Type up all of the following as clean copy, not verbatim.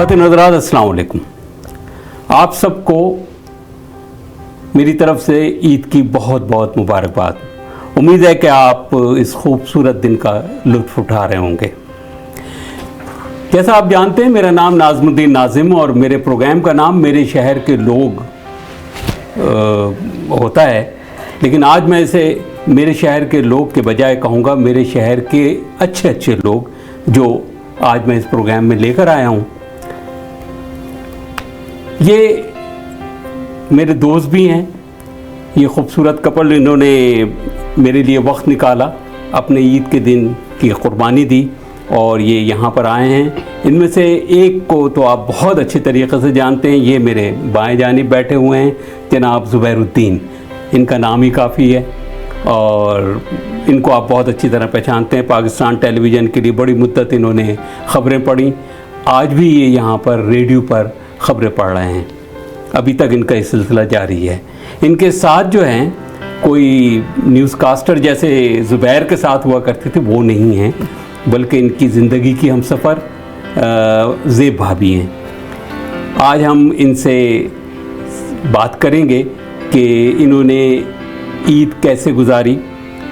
ख़वातीन हज़रात अस्सलाम वालेकुम। आप सबको मेरी तरफ से ईद की बहुत बहुत मुबारकबाद। उम्मीद है कि आप इस खूबसूरत दिन का लुत्फ़ उठा रहे होंगे। जैसा आप जानते हैं, मेरा नाम नाज़मुद्दीन नाज़िम और मेरे प्रोग्राम का नाम मेरे शहर के लोग होता है, लेकिन आज मैं इसे मेरे शहर के लोग के बजाय कहूँगा मेरे शहर के अच्छे अच्छे लोग, जो आज मैं इस प्रोग्राम में लेकर आया हूँ। ये मेरे दोस्त भी हैं। ये खूबसूरत कपल, इन्होंने मेरे लिए वक्त निकाला, अपने ईद के दिन की कुर्बानी दी और ये यहाँ पर आए हैं। इनमें से एक को तो आप बहुत अच्छे तरीक़े से जानते हैं, ये मेरे बाएं जानिब बैठे हुए हैं, जनाब ज़ुबैरुद्दीन। इनका नाम ही काफ़ी है और इनको आप बहुत अच्छी तरह पहचानते हैं। पाकिस्तान टेलीविज़न के लिए बड़ी मुद्दत इन्होंने ख़बरें पढ़ी। आज भी ये यहाँ पर रेडियो पर ख़बरें पढ़ रहे हैं। अभी तक इनका ये सिलसिला जारी है। इनके साथ जो हैं कोई न्यूज़कास्टर जैसे ज़ुबैर के साथ हुआ करते थे, वो नहीं हैं, बल्कि इनकी ज़िंदगी की हमसफ़र ज़ेब भाभी हैं। आज हम इनसे बात करेंगे कि इन्होंने ईद कैसे गुजारी,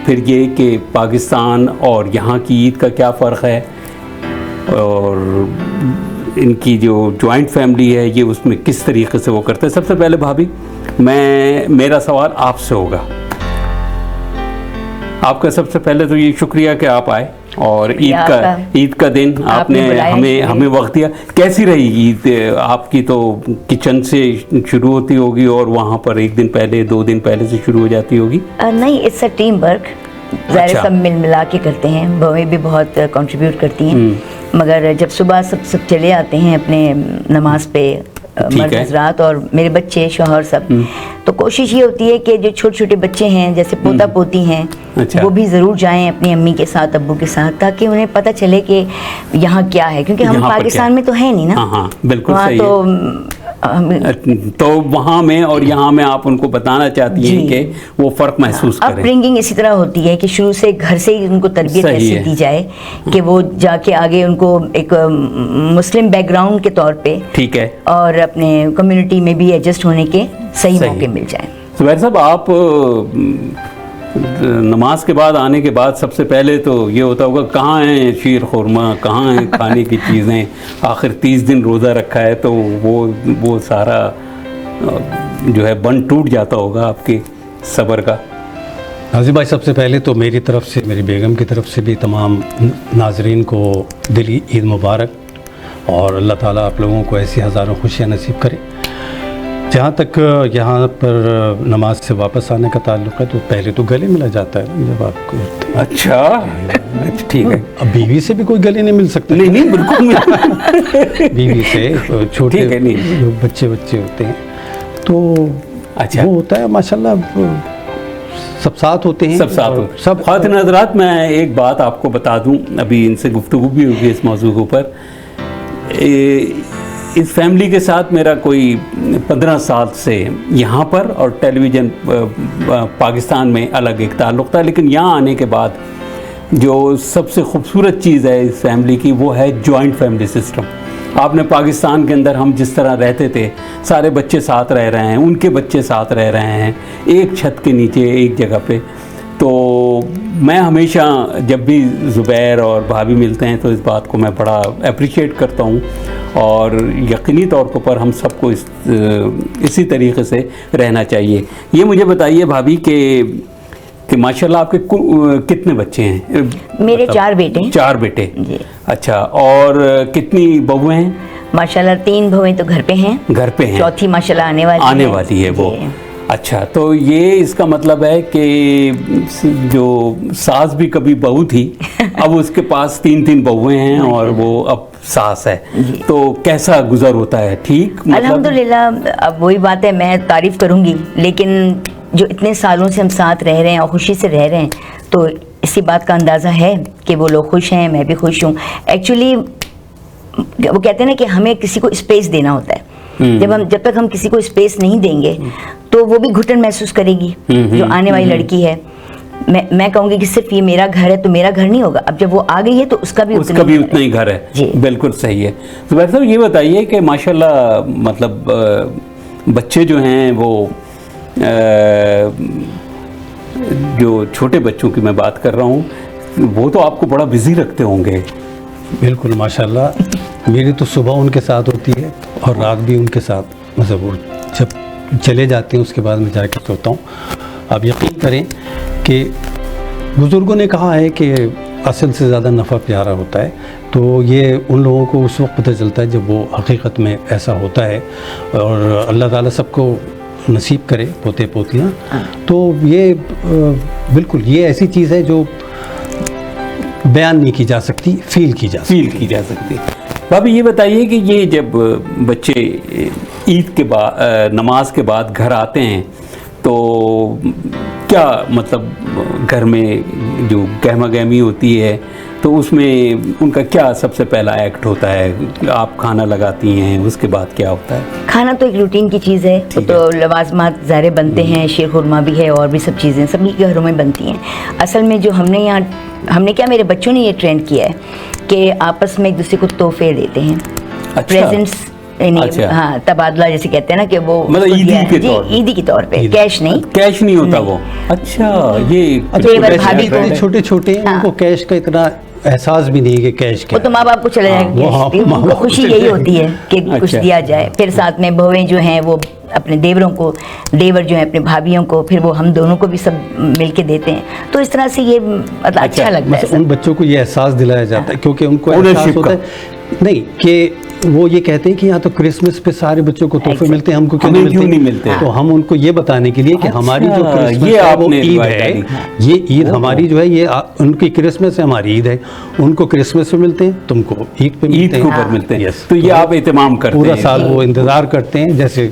फिर ये कि पाकिस्तान और यहाँ की ईद का क्या फ़र्क है, और इनकी जो जॉइंट फैमिली है ये उसमें किस तरीके से वो करते हैं। सबसे पहले भाभी, मेरा सवाल आपसे होगा। आपका सबसे पहले तो ये शुक्रिया कि आप आए और ईद का दिन आपने हमें वक्त दिया। कैसी रही ईद आपकी? तो किचन से शुरू होती होगी और वहाँ पर एक दिन पहले 2 दिन पहले से शुरू हो जाती होगी? नहीं, इट्स अ टीम वर्क। ज़ाहिर सब मिल मिला के करते हैं। बहूएं भी बहुत कंट्रीब्यूट करती हैं, मगर जब सुबह सब चले आते हैं अपने नमाज पे, मर्द हज़रात और मेरे बच्चे, शौहर, सब, तो कोशिश ये होती है कि जो छोटे छोटे बच्चे हैं, जैसे पोता पोती हैं, वो भी ज़रूर जाएं अपनी अम्मी के साथ, अब्बू के साथ, ताकि उन्हें पता चले कि यहाँ क्या है, क्योंकि हम पाकिस्तान में तो है नहीं ना। हाँ, बिल्कुल सही तो वहाँ में और यहाँ में आप उनको बताना चाहती हैं कि वो फ़र्क महसूस करें। अपब्रिंगिंग इसी तरह होती है कि शुरू से घर से ही उनको तरबियत ऐसी दी जाए कि वो जाके आगे उनको एक मुस्लिम बैकग्राउंड के तौर पे, ठीक है, और अपने कम्युनिटी में भी एडजस्ट होने के सही मौके मिल जाए। ज़ुबैर साहब, आप नमाज के बाद आने के बाद सबसे पहले तो ये होता होगा कहाँ है शीर खुरमा, कहाँ है खाने की चीज़ें, आखिर 30 दिन रोज़ा रखा है, तो वो सारा जो है बन टूट जाता होगा आपके सब्र का। नाज़िम भाई, सबसे पहले तो मेरी तरफ से, मेरी बेगम की तरफ से भी तमाम नाजरीन को दिली ईद मुबारक, और अल्लाह ताला आप लोगों को ऐसी हज़ारों खुशियाँ नसीब करे। जहाँ तक यहाँ पर नमाज से वापस आने का ताल्लुक़ है, तो पहले तो गले मिला जाता है जब आपको। अच्छा, ठीक है। अब बीवी से भी कोई गले नहीं मिल सकता? नहीं, बिल्कुल बीवी से, छोटे जो बच्चे होते हैं, तो अच्छा वो होता है माशाल्लाह, सब साथ होते हैं, सब ख़वातीन हज़रात। मैं एक बात आपको बता दूं, अभी इनसे गुफ्तगू भी होगी इस मौजू के ऊपर। इस फैमिली के साथ मेरा कोई 15 साल से यहाँ पर और टेलीविज़न पाकिस्तान में अलग एक ताल्लुक़ था, लेकिन यहाँ आने के बाद जो सबसे खूबसूरत चीज़ है इस फैमिली की, वो है जॉइंट फैमिली सिस्टम। आपने पाकिस्तान के अंदर हम जिस तरह रहते थे, सारे बच्चे साथ रह रहे हैं, उनके बच्चे साथ रह रहे हैं, एक छत के नीचे एक जगह पे। तो मैं हमेशा जब भी ज़ुबैर और भाभी मिलते हैं तो इस बात को मैं बड़ा अप्रिशिएट करता हूँ, और यकीनी तौर पर हम सबको इसी तरीके से रहना चाहिए। ये मुझे बताइए भाभी कि माशाल्लाह आपके कितने बच्चे हैं? मेरे 4 बेटे हैं। 4 बेटे जी। अच्छा, और कितनी बहुएं हैं? माशाल्लाह 3 बहुएं तो घर पे हैं। घर पे हैं। चौथी माशाल्लाह आने वाली है वो। अच्छा, तो ये इसका मतलब है कि जो सास भी कभी बहू थी, अब उसके पास 3 बहुएं हैं और वो अब सास है, तो कैसा गुजर होता है? ठीक, अल्हम्दुलिल्लाह। अब वही बात है, मैं तारीफ़ करूँगी, लेकिन जो इतने सालों से हम साथ रह रहे हैं और खुशी से रह रहे हैं, तो इसी बात का अंदाज़ा है कि वो लोग खुश हैं, मैं भी खुश हूँ। एक्चुअली वो कहते हैं ना कि हमें किसी को स्पेस देना होता है। जब तक हम किसी को स्पेस नहीं देंगे तो वो भी घुटन महसूस करेगी, जो आने वाली लड़की है। मैं कहूँगी कि सिर्फ ये मेरा घर है तो मेरा घर नहीं होगा, अब जब वो आ गई है तो उसका भी उतना ही घर है। जी बिल्कुल सही है। ज़ुबैर साहब ये बताइए कि माशाल्लाह मतलब बच्चे जो हैं वो जो छोटे बच्चों की मैं बात कर रहा हूँ, वो तो आपको बड़ा बिजी रखते होंगे। बिल्कुल माशाल्लाह, मेरी तो सुबह उनके साथ होती है और रात भी उनके साथ, मतलब वो जब चले जाते हैं उसके बाद मैं जाके सोता हूँ। आप यकीन करें कि बुज़ुर्गों ने कहा है कि असल से ज़्यादा नफ़ा प्यारा होता है, तो ये उन लोगों को उस वक्त पता चलता है जब वो हकीकत में ऐसा होता है। और अल्लाह ताला सबको नसीब करे पोते पोतियाँ। तो ये बिल्कुल ये ऐसी चीज़ है जो बयान नहीं की जा सकती, फील की जा सकती। भाभी ये बताइए कि ये जब बच्चे ईद के बाद नमाज के बाद घर आते हैं तो क्या मतलब घर में जो गहमा गहमी होती है तो उसमें उनका क्या सबसे पहला एक्ट होता है? आप खाना लगाती हैं, उसके बाद क्या होता है? खाना तो एक रूटीन की चीज़ है, तो लवाजमात ज़ारे बनते हैं, शीर खुरमा भी है और भी सब चीज़ें सभी के घरों में बनती हैं। असल में जो हमने क्या, मेरे बच्चों ने ये ट्रेंड किया है कि आपस में एक दूसरे को तोहफे देते हैं। अच्छा। प्रेजेंट्स अच्छा। हाँ, तबादला जैसे कहते हैं ना कि वो मतलब ईदी के तौर पे, कैश नहीं होता वो। अच्छा, ये भाभी को छोटे छोटे उनको कैश का इतना एहसास भी नहीं है कि कैश क्या, वो तो माँ बाप को चले जाएंगे, उनको खुशी यही होती है कि कुछ दिया जाए। फिर साथ में बहुएं जो हैं वो अपने देवरों को, देवर जो है अपने भाभीयों को, फिर वो हम दोनों को भी सब मिलके देते हैं। तो इस तरह से ये मतलब अच्छा लगता है। उन बच्चों को ये एहसास दिलाया जाता है क्योंकि उनको एहसास होता है नहीं कि वो ये कहते हैं कि यहाँ तो क्रिसमस पे सारे बच्चों को तोहफे मिलते हैं, हमको क्यों नहीं मिलते? तो हम उनको ये बताने के लिए कि हमारी जो क्रिसमस है वो ईद है, ये ईद हमारी जो है ये उनकी क्रिसमस है, हमारी ईद है। उनको क्रिसमस पे मिलते हैं, तुमको ईद पे मिलते हैं। तो ये आप एहतमाम करते हैं पूरा साल, वो इंतजार करते हैं जैसे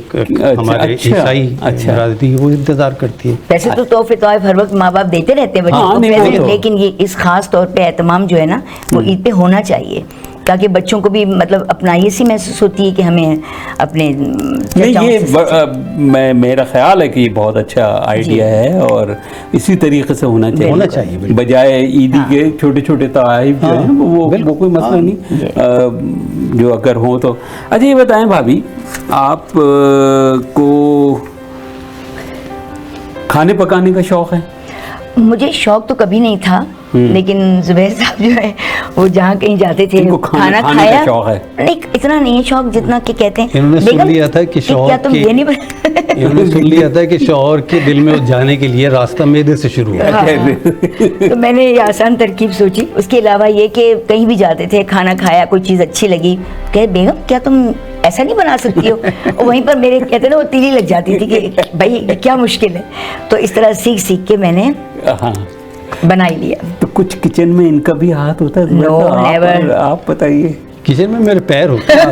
हमारे ईसाई बरादरी वो इंतजार करती है। वैसे तो तोहफे तो हर वक्त माँ बाप देते रहते हैं बच्चों को, लेकिन ये इस खास तौर पे एहतमाम जो है ना वो ईद पे होना चाहिए, ताकि बच्चों को भी मतलब अपनाई सी महसूस होती है कि हमें अपने ये मेरा ख्याल है कि ये बहुत अच्छा आइडिया है और इसी तरीके से होना चाहिए बजाय ईदी के छोटे छोटे तवाइफ जो हैं वो कोई मसला नहीं जो अगर हो तो। अच्छा ये बताएं भाभी, आप को खाने पकाने का शौक़ है? मुझे शौक तो कभी नहीं था, लेकिन जुबैर साहब जो है वो जहाँ कहीं जाते थे खाना खाया नहीं, इतना नहीं है शौक जितना कि कहते हैं। इन्होंने सुन लिया था कि शौहर इन्होंने सुन लिया था कि शौहर के दिल में जाने के लिए रास्ता मैदे से शुरू हुआ। तो मैंने ये आसान तरकीब सोची। उसके अलावा ये कि कहीं भी जाते थे, खाना खाया, कोई चीज़ अच्छी लगी, कहे बेगम क्या तुम ऐसा नहीं बना सकती हो? और वहीं पर मेरे कहते ना वो तीली लग जाती थी कि भाई क्या मुश्किल है। तो इस तरह सीख सीख के मैंने बना ही लिया। तो कुछ किचन में इनका भी हाथ होता है? No, never. आप बताइए। किचन में मेरे पैर होते हैं।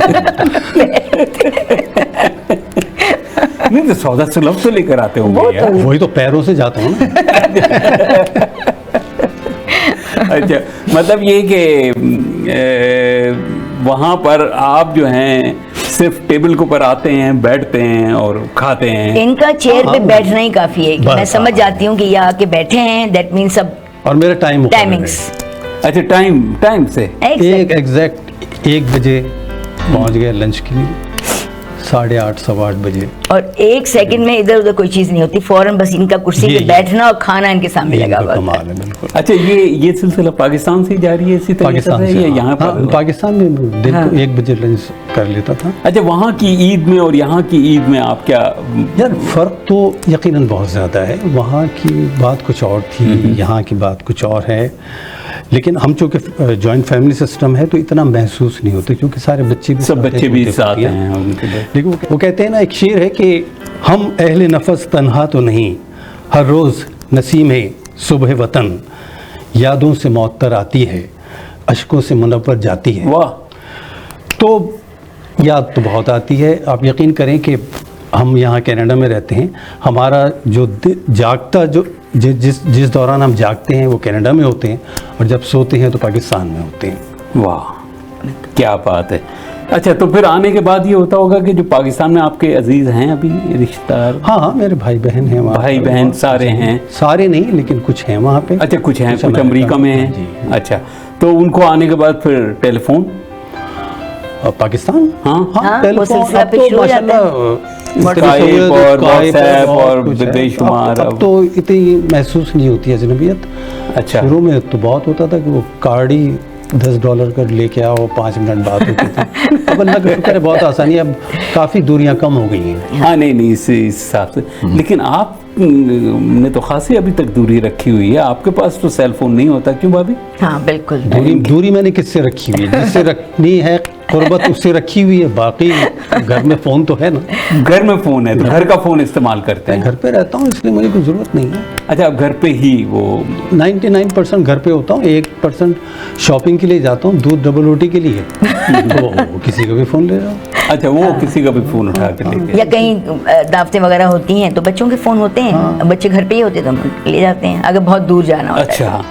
नहीं तो सौदा सुलभ तो लेकर आते होंगे यार। वही तो पैरों से जाता हूँ ना। अच्छा, मतलब ये कि वहाँ पर आप जो हैं सिर्फ टेबल के ऊपर आते हैं, बैठते हैं और खाते हैं। इनका चेयर पे बैठना ही काफी है। मैं समझ जाती हूँ कि ये आके बैठे हैं, दैट मीन्स सब। और मेरा टाइमिंग्स। अच्छा, टाइम से एक एग्जैक्ट 1 बजे पहुँच गए लंच के लिए, 8:30 सवा 8 बजे, और 1 सेकंड में इधर उधर कोई चीज़ नहीं होती, फौरन बस इनका कुर्सी पे बैठना और खाना इनके सामने लगा हुआ है। बिल्कुल। अच्छा, ये सिलसिला पाकिस्तान से जारी है इसी तरीके से या यहाँ पर? पाकिस्तान में दिन को 1 बजे लंच कर लेता था। अच्छा, वहाँ की ईद में और यहाँ की ईद में आप क्या? यार फ़र्क तो यकीनन बहुत ज़्यादा है। वहाँ की बात कुछ और थी, यहाँ की बात कुछ और है। लेकिन हम चूँकि जॉइंट फैमिली सिस्टम है तो इतना महसूस नहीं होता क्योंकि सारे बच्चे भी साथ हैं। लेकिन वो कहते हैं ना, एक शेर है कि हम अहले नफस तन्हा तो नहीं, हर रोज़ नसीम है सुबह वतन, यादों से मौतर आती है, अश्कों से मुनव्वर जाती है। वाह। तो याद तो बहुत आती है। आप यकीन करें कि हम यहाँ कनाडा में रहते हैं, हमारा जो जागता जो जिस दौरान हम जागते हैं वो कनाडा में होते हैं और जब सोते हैं तो पाकिस्तान में होते हैं। वाह, क्या बात है। अच्छा, तो फिर आने के बाद ये होता होगा कि जो पाकिस्तान में आपके अजीज हैं अभी रिश्तेदार? हाँ, मेरे भाई बहन हैं वहाँ। भाई बहन सारे हैं? सारे नहीं, लेकिन कुछ हैं वहाँ पे। अच्छा, कुछ हैं, कुछ अमेरिका में हैं। अच्छा, तो उनको आने के बाद फिर टेलीफोन पाकिस्तान? हाँ, टेलीफोन अब तो माशाल्लाह स्काइप और व्हाट्सएप और कुछ है। बेशुमार। अब तो इतनी महसूस नहीं होती अजनबियत। अच्छा, शुरू में तो बहुत होता था कि वो कार्ड ही $10 का लेके आओ, 5 मिनट बात होती थी। अब अल्लाह का शुक्र है बहुत आसानी, अब काफ़ी दूरियां कम हो गई हैं। हाँ, नहीं इस हिसाब से। लेकिन आप ने तो खासी अभी तक दूरी रखी हुई है, आपके पास तो सेल फोन नहीं होता, क्यों भाभी? हाँ बिल्कुल। दूरी मैंने किससे रखी हुई है? जिससे रखनी है कुर्बत उससे रखी हुई है, बाकी घर में फ़ोन तो है ना। घर में फ़ोन है तो घर का फ़ोन इस्तेमाल करते हैं? घर पे रहता हूँ इसलिए मुझे कोई ज़रूरत नहीं है। अच्छा, आप घर पे ही वो 99% घर पे होता हूँ, 1% शॉपिंग के लिए जाता हूँ, दूध डबल रोटी के लिए। तो किसी का भी फ़ोन ले रहा हूँ। अच्छा, वो किसी का भी फ़ोन उठा के लेके, या कहीं दावतें वगैरह होती हैं तो बच्चों के फ़ोन होते हैं, बच्चे घर पे ही होते तो हम ले जाते हैं अगर बहुत दूर जाना होता है। अच्छा,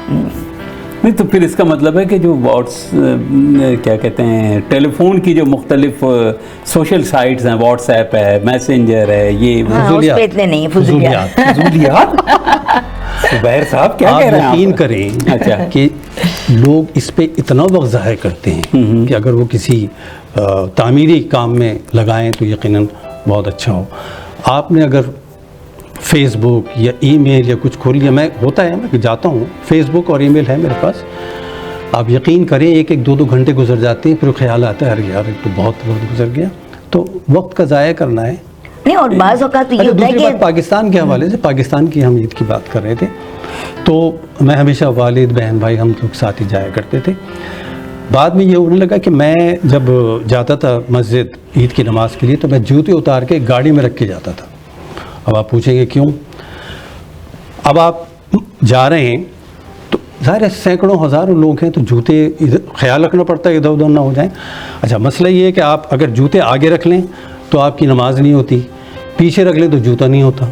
नहीं तो फिर इसका मतलब है कि जो क्या कहते हैं, टेलीफोन की जो मुख्तलिफ सोशल साइट्स हैं, व्हाट्सएप है, मैसेंजर है, ये हाँ, उस पे इतने नहीं है फुजूलियात। जुबैर साहब क्या कह रहे हैं? यकीन करें अच्छा, कि लोग इस पे इतना वक्त ज़ाहिर करते हैं कि अगर वो किसी तामीरी काम में लगाएं तो यकीनन बहुत अच्छा हो। आपने अगर फेसबुक या ईमेल या कुछ खोल लिया, मैं जाता हूँ, फेसबुक और ईमेल है मेरे पास, आप यकीन करें 1-2 घंटे गुजर जाते हैं, फिर ख्याल आता है अरे यार तो बहुत वक्त गुजर गया। तो वक्त का ज़ाया करना है नहीं। और बाज़ औक़ात तो ये होता है कि पाकिस्तान के हवाले से, पाकिस्तान की हम ईद की बात कर रहे थे, तो मैं हमेशा वालिद बहन भाई हम लोग साथ ही जाया करते थे। बाद में ये होने लगा कि मैं जब जाता था मस्जिद ईद की नमाज़ के लिए तो मैं जूते उतार के गाड़ी में रख के जाता था। अब आप पूछेंगे क्यों? अब आप जा रहे हैं तो ज़ाहिर है सैकड़ों हज़ारों लोग हैं, तो जूते ख्याल रखना पड़ता है इधर उधर ना हो जाएं। अच्छा, मसला ये है कि आप अगर जूते आगे रख लें तो आपकी नमाज नहीं होती, पीछे रख लें तो जूता नहीं होता।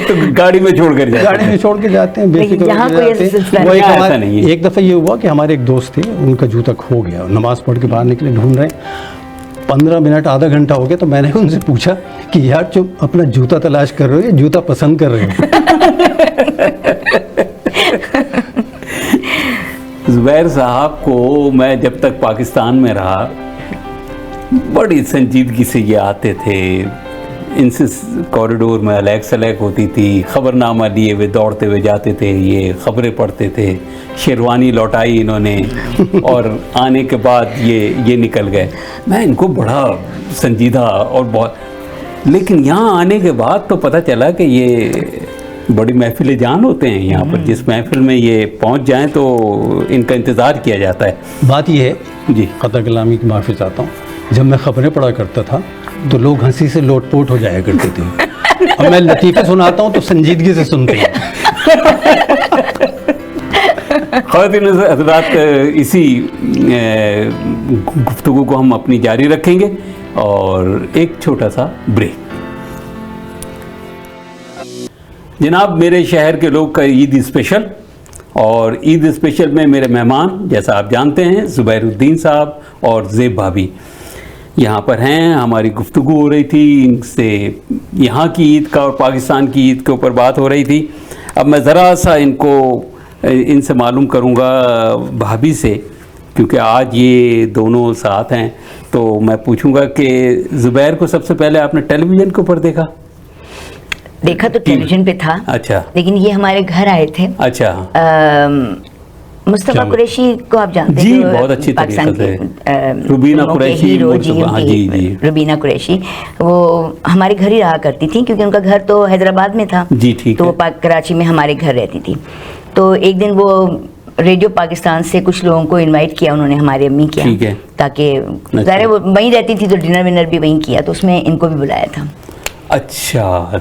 तो गाड़ी में छोड़ कर जाते हैं बेसिक। एक दफ़ा ये हुआ कि हमारे एक दोस्त थे, उनका जूता खो गया, नमाज़ पढ़ के बाहर निकले, ढूंढ रहे, 15 मिनट आधा घंटा हो गया, तो मैंने उनसे पूछा कि यार जो अपना जूता तलाश कर रहे हो, जूता पसंद कर रहे हो? जुबैर साहब को मैं जब तक पाकिस्तान में रहा बड़ी संजीदगी से ये आते थे, इनसे कॉरिडोर में अलग सलग होती थी, खबरनामा लिए हुए दौड़ते हुए जाते थे, ये खबरें पढ़ते थे, शेरवानी लौटाई इन्होंने और आने के बाद ये निकल गए। मैं इनको बड़ा संजीदा और बहुत, लेकिन यहाँ आने के बाद तो पता चला कि ये बड़ी महफिल जान होते हैं यहाँ पर, जिस महफिल में ये पहुँच जाएं तो इनका इंतज़ार किया जाता है। बात ये है जी, ख़ता कलामी की माफ़ी चाहता हूँ, जब मैं ख़बरें पढ़ा करता था तो लोग हंसी से लोटपोट हो जाया करते थे। अब मैं लतीफ़े सुनाता हूँ तो संजीदगी से सुनते हैं। ख़वातीन हज़रात, इसी गुफ्तगू को हम अपनी जारी रखेंगे और एक छोटा सा ब्रेक। जनाब, मेरे शहर के लोग का ईद स्पेशल, और ईद स्पेशल में मेरे मेहमान जैसा आप जानते हैं ज़ुबैरुद्दीन साहब और ज़ेब भाभी यहाँ पर हैं। हमारी गुफ्तगू हो रही थी इनसे, यहाँ की ईद का और पाकिस्तान की ईद के ऊपर बात हो रही थी। अब मैं ज़रा सा इनसे मालूम करूँगा भाभी से, क्योंकि आज ये दोनों साथ हैं, तो मैं पूछूँगा कि ज़ुबैर को सबसे पहले आपने टेलीविज़न के ऊपर देखा तो टेलीविज़न पे था। अच्छा, लेकिन ये हमारे घर आए थे। अच्छा, मुस्तफ़ा कुरैशी को आप जानते जी, हैं, बहुत अच्छी पाकिस्तान तरीके की रुबीना कुरैशी, हीरो हाँ, जी, रुबीना कुरैशी, वो हमारे घर ही रहा करती थी क्योंकि उनका घर तो हैदराबाद में था जी, ठीक तो है। कराची में हमारे घर रहती थी। तो एक दिन वो रेडियो पाकिस्तान से कुछ लोगों को इनवाइट किया उन्होंने, हमारी अम्मी किया, ठीक है, ताकि ज़ाहिर वो वहीं रहती थी तो डिनर विनर भी वहीं किया, तो उसमें इनको भी बुलाया था। अच्छा,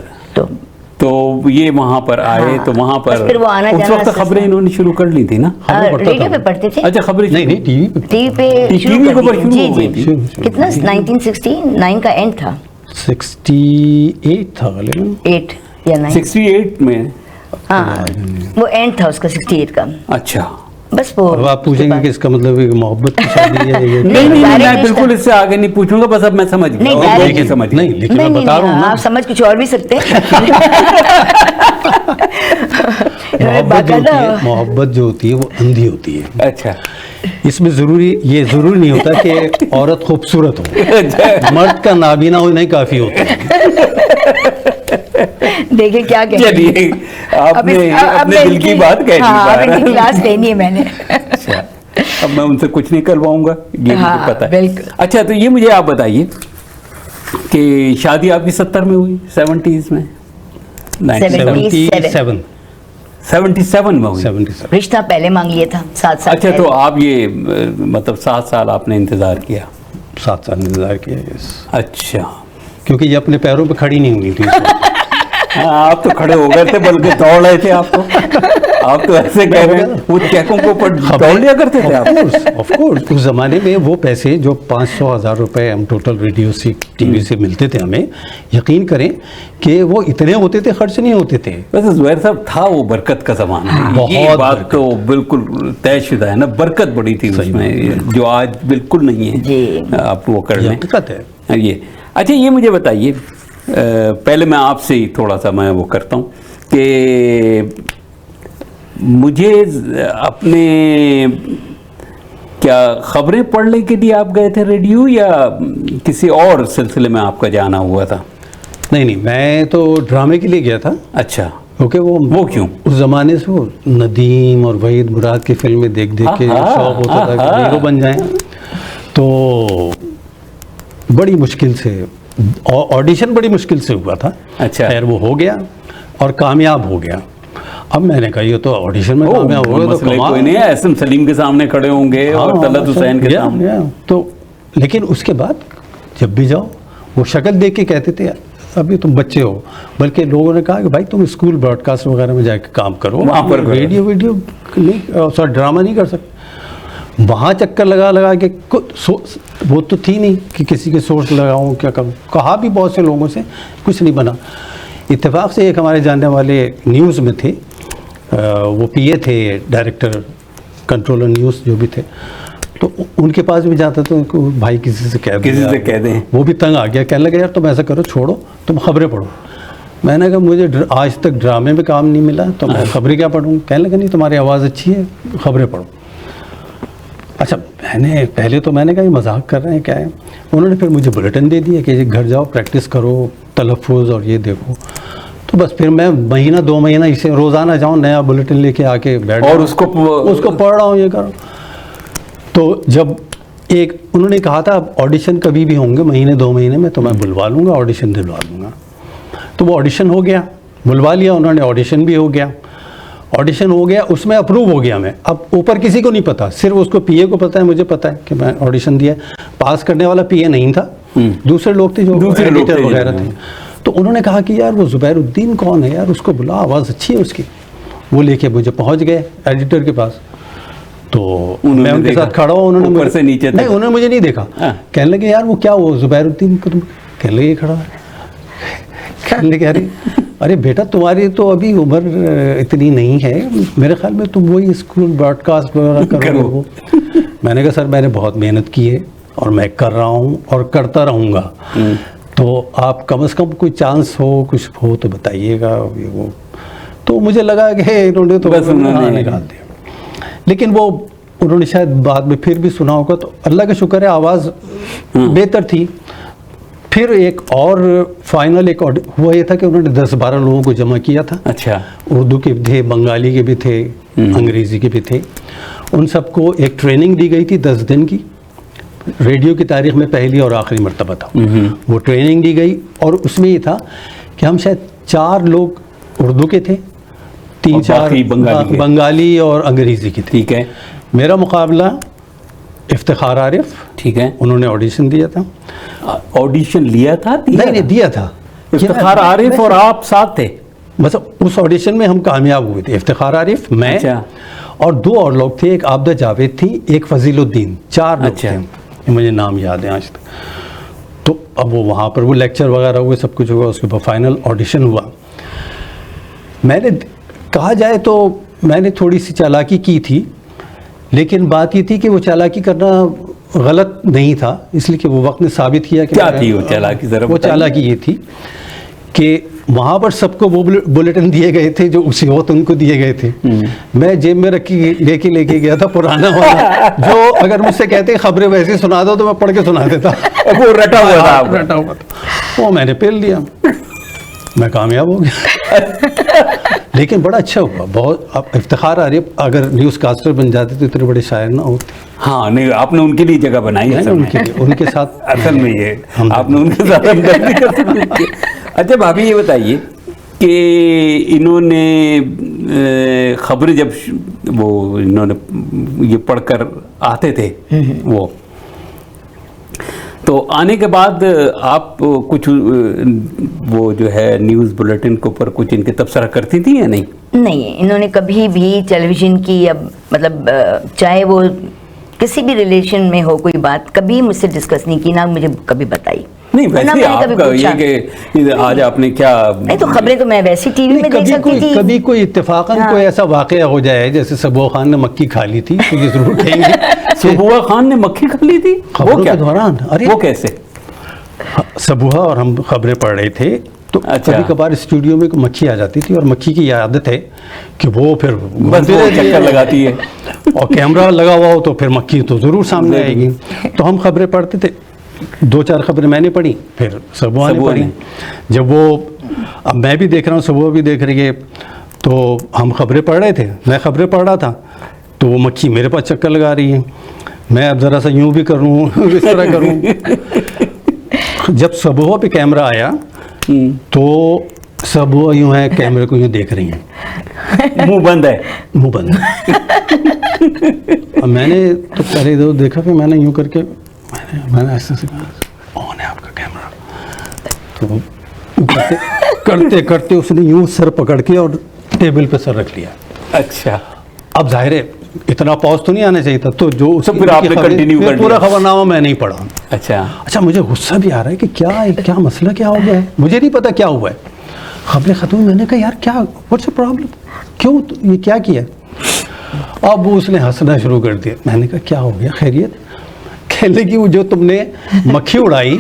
तो ये वहाँ पर आए। हाँ, तो वहाँ पर फिर वो आना उस वक्त खबरें इन्होंने शुरू कर ली थी ना? रेडियो पे पढ़ते थे। अच्छा, खबरें नहीं, टीवी पे शुरू हो गई थी। कितना 1969 का एंड था, 68 था, 8 या 9, 68 में। हाँ, वो एंड था उसका 68 का। अच्छा, बस वो अब आप पूछेंगे कि इसका मतलब है कि मोहब्बत की शादी है ये? नहीं नहीं direct मैं रिश्ता। बिल्कुल इससे आगे नहीं पूछूंगा, बस अब मैं समझ गया नहीं, और direct- लेकिन समझ गया। नहीं, लेकिन मैं नहीं, बता रहा हूँ ना, आप समझ कुछ और भी सकते हैं। मोहब्बत जो होती है वो अंधी होती है। अच्छा इसमें ये जरूरी नहीं होता कि औरत खूबसूरत हो, मर्द का नाबीना होना ही काफी होता है। देखिए क्या कहते हैं। चलिए आपने अपने दिल की बात कह दी हाँ, अब बाहर। इनकी क्लास लेनी है मैंने। अच्छा अब मैं उनसे कुछ नहीं करवाऊंगा, ये हाँ, मुझे पता है। बिल्कुल। अच्छा तो ये मुझे आप बताइए कि शादी आपकी 70 में हुई, 70s में, 77 77 में हुई। 77। रिश्ता पहले मांग लिया था 7 साल अच्छा तो पहले। आप ये मतलब 7 साल आपने इंतजार किया। 7 साल इंतजार किया यस, अच्छा क्योंकि ये अपने पैरों पे खड़ी नहीं हुई थी। हाँ आप तो खड़े हो गए थे, बल्कि दौड़ रहे थे आप तो ऐसे कह रहे हैं वो चेकों को ऊपर दौड़ लिया करते थे आप। ऑफ कोर्स उस जमाने में वो पैसे जो 500,000 रुपए हम टोटल रेडियो से टीवी से मिलते थे हमें, यकीन करें कि वो इतने होते थे, खर्च नहीं होते थे। वैसे जुबैर साहब था वो बरकत का जमाना है, बहुत ये बात बरकत। तो बिल्कुल तयशुदा है ना, बरकत बड़ी थी सही उसमें जो आज बिल्कुल नहीं है। जी। आप वो कर लें हकीकत है। ये। अच्छा ये मुझे बताइए, पहले मैं आपसे ही थोड़ा सा मैं वो करता हूँ कि मुझे अपने क्या खबरें पढ़ने के लिए आप गए थे रेडियो या किसी और सिलसिले में आपका जाना हुआ था? नहीं, मैं तो ड्रामे के लिए गया था। अच्छा क्योंकि वो क्यों? उस जमाने से वो नदीम और वहीद मुराद की फिल्में देख देख के आहा, शौक होता था कि आहा। हीरो बन जाएं। तो बड़ी मुश्किल से ऑडिशन बड़ी मुश्किल से हुआ था। अच्छा। खैर वो हो गया और कामयाब हो गया। अब मैंने कहा ये तो ऑडिशन में कामयाब हो गया तो मसले कमाल कोई नहीं है, एसएम सलीम के सामने खड़े होंगे और हाँ, तलत हुसैन के या, सामने। या, तो लेकिन उसके बाद जब भी जाओ वो शक्ल देख के कहते थे अभी तुम बच्चे हो, बल्कि लोगों ने कहा कि भाई तुम स्कूल ब्रॉडकास्ट वगैरह में जाके काम करो, वहाँ पर करो। वीडियो नहीं सॉरी ड्रामा नहीं कर सकते। वहाँ चक्कर लगा लगा के वो तो थी नहीं कि किसी के सोर्स लगाऊं क्या करूं, कहा भी बहुत से लोगों से, कुछ नहीं बना। इत्तेफाक से एक हमारे जानने वाले न्यूज़ में थे, वो पीए थे डायरेक्टर कंट्रोलर न्यूज़ जो भी थे, तो उनके पास भी जाता था उनको भाई किसी से कह दें। वो भी तंग आ गया, कहने लगे यार तुम ऐसा करो, छोड़ो तुम खबरें पढ़ो। मैंने कहा मुझे आज तक ड्रामे में काम नहीं मिला तो मैं खबरें क्या पढ़ूँ? कहने लगे नहीं तुम्हारी आवाज़ अच्छी है, खबरें पढ़ो। अच्छा मैंने कहा ये मजाक कर रहे हैं क्या है। उन्होंने फिर मुझे बुलेटिन दे दिया कि घर जाओ प्रैक्टिस करो तलफ़ुज़ और ये देखो। तो बस फिर मैं महीना 2 महीना इसे रोज़ाना जाऊँ नया बुलेटिन लेके आके बैठ और उसको पढ़ रहा हूँ, ये करो। तो जब एक उन्होंने कहा था ऑडिशन कभी भी होंगे महीने 2 महीने में तो मैं बुलवा लूँगा, ऑडिशन दिलवा दूँगा। तो वो ऑडिशन हो गया, बुलवा लिया उन्होंने, ऑडिशन भी हो गया। ऑडिशन हो गया, उसमें अप्रूव हो गया मैं। अब ऊपर किसी को नहीं पता, सिर्फ उसको पीए को पता है, मुझे पता है कि मैं ऑडिशन दिया। पास करने वाला पीए नहीं था, दूसरे लोग थे जो एडिटर वगैरह थे। तो उन्होंने कहा कि यार वो जुबैरुद्दीन कौन है यार, उसको बुला, आवाज़ अच्छी है उसकी। वो लेके मुझे पहुंच गए एडिटर के पास। तो मैं उनके साथ खड़ा हुआ, उन्होंने ऊपर से नीचे नहीं, उन्होंने मुझे नहीं देखा। कहने लगे यार वो क्या वो जुबैरुद्दीन को तुम, कहने लगे खड़ा है। कहने लगे अरे बेटा तुम्हारी तो अभी उम्र इतनी नहीं है, मेरे ख्याल में तुम वही स्कूल ब्रॉडकास्ट वगैरह करो वो। मैंने कहा सर मैंने बहुत मेहनत की है और मैं कर रहा हूँ और करता रहूँगा, तो आप कम से कम कोई चांस हो कुछ हो तो बताइएगा। वो तो मुझे लगा कि इन्होंने तो निकाल दिया, लेकिन वो उन्होंने शायद बाद में फिर भी सुना होगा। तो अल्लाह का शुक्र है आवाज़ बेहतर थी। फिर एक और फाइनल एक हुआ ये था कि उन्होंने 10-12 लोगों को जमा किया था। अच्छा। उर्दू के भी थे, बंगाली के भी थे, अंग्रेज़ी के भी थे। उन सबको एक ट्रेनिंग दी गई थी 10 दिन की, रेडियो की तारीख में पहली और आखिरी मर्तबा था। वो ट्रेनिंग दी गई और उसमें ये था कि हम शायद 4 लोग उर्दू के थे, 3-4 बंगाली और अंग्रेज़ी के थे। ठीक है। मेरा मुकाबला इफ्तिखार आरिफ, ठीक है, उन्होंने ऑडिशन दिया था। ऑडिशन लिया था? नहीं दिया था। इफ्तिखार आरिफ और आप साथ थे? बस उस ऑडिशन में हम कामयाब हुए थे। इफ्तिखार आरिफ, मैं, अच्छा। और 2 और लोग थे, एक आबदा जावेद थी, एक फजीलुद्दीन, 4 लोग अच्छा। थे, मुझे नाम याद है आज तक। तो अब वो वहाँ पर वो लेक्चर वगैरह हुए, सब कुछ हुआ, उसके बाद फाइनल ऑडिशन हुआ। मैंने कहा जाए तो मैंने थोड़ी सी चालाकी की थी लेकिन बात ये थी कि वो चालाकी करना गलत नहीं था, इसलिए कि वो वक्त ने साबित किया कि क्या थी वो चालाकी, जरा वो बताइए। चालाकी ये थी कि वहाँ पर सबको वो बुलेटिन दिए गए थे जो उसी वक्त उनको दिए गए थे। मैं जेब में लेके गया था पुराना वाला, जो अगर मुझसे कहते खबरें वैसे सुना दो तो मैं पढ़ के सुना देता। वो रटा हुआ था आपका। रटा हुआ था, वो मैंने पेल लिया, मैं कामयाब हो गया। लेकिन बड़ा अच्छा हुआ, बहुत अब इफ्तिखार आ रही है। अगर न्यूज़ कास्टर बन जाते तो इतने बड़े शायर ना होते। हाँ नहीं, आपने उनके लिए जगह बनाई है, उनके साथ असल में ये आपने उनके साथ हमदर्दी कर सकते। अच्छा भाभी ये बताइए कि इन्होंने खबरें जब वो इन्होंने ये पढ़कर आते थे वो, तो आने के बाद आप कुछ वो जो है न्यूज़ बुलेटिन के ऊपर कुछ इनके तबसरा करती थी या नहीं? नहीं, इन्होंने कभी भी टेलीविज़न की मतलब चाहे वो किसी भी रिलेशन में हो कोई बात, कभी मुझसे डिस्कस नहीं की, ना मुझे कभी बताई। नहीं ना वैसे मैंने कभी आपका पूछा। ये कि आज आपने क्या, नहीं तो खबरें तो मैं वैसे टीवी में देख सकती थी। कभी कोई इत्तेफाकन हाँ। कोई ऐसा वाकया हो जाए जैसे सबुआ खान ने मक्की खा ली थी, तो ये जरूर कहेंगे सबुआ खान ने मक्खी खा ली थी। खबरों वो क्या के दौरान? अरे वो कैसे? सबुआ और हम खबरें पढ़ रहे थे तो अच्छा। कभी कभार स्टूडियो में मक्खी आ जाती थी, और मक्खी की यह आदत है कि वो फिर बस वो चक्कर लगाती है। और कैमरा लगा हुआ हो तो फिर मक्खी तो ज़रूर सामने आएगी। तो हम खबरें पढ़ते थे, 2-4 खबरें मैंने पढ़ी, फिर सबुआ ने पढ़ी। जब वो, अब मैं भी देख रहा हूँ, सबुआ भी देख रही है, तो हम खबरें पढ़ रहे थे, मैं खबरें पढ़ रहा था, तो वो मक्खी मेरे पास चक्कर लगा रही है। मैं अब ज़रा सा यूँ भी करूँ, इस तरह करूँ। जब सबुआ पे कैमरा आया तो सबुआ यूँ है, कैमरे को यूँ देख रही हैं, मुंह बंद है। मुंह बंद। और मैंने तो पहले इधर देखा, फिर मैंने यूँ करके मैंने ऐसे से कहा, ऑन है आपका कैमरा। तो वो करते करते उसने यूँ सर पकड़ के और टेबल पे सर रख लिया। अच्छा, अब जाहिर है इतना पॉज तो नहीं आना चाहिए था, तो जो तो फिर आपने कंटिन्यू कर पूरा दिया। खबरनामा मैं नहीं पढ़ा। अच्छा, मुझे गुस्सा भी आ रहा है कि क्या मसला क्या हो गया है, मुझे नहीं पता क्या हुआ है। खबरें ख़त्म, मैंने कहा यार क्या, व्हाट्स द प्रॉब्लम, क्यों ये क्या किया? अब वो उसने हंसना शुरू कर दिया। मैंने कहा क्या हो गया, खैरियत? कहने की वो जो तुमने मक्खी उड़ाई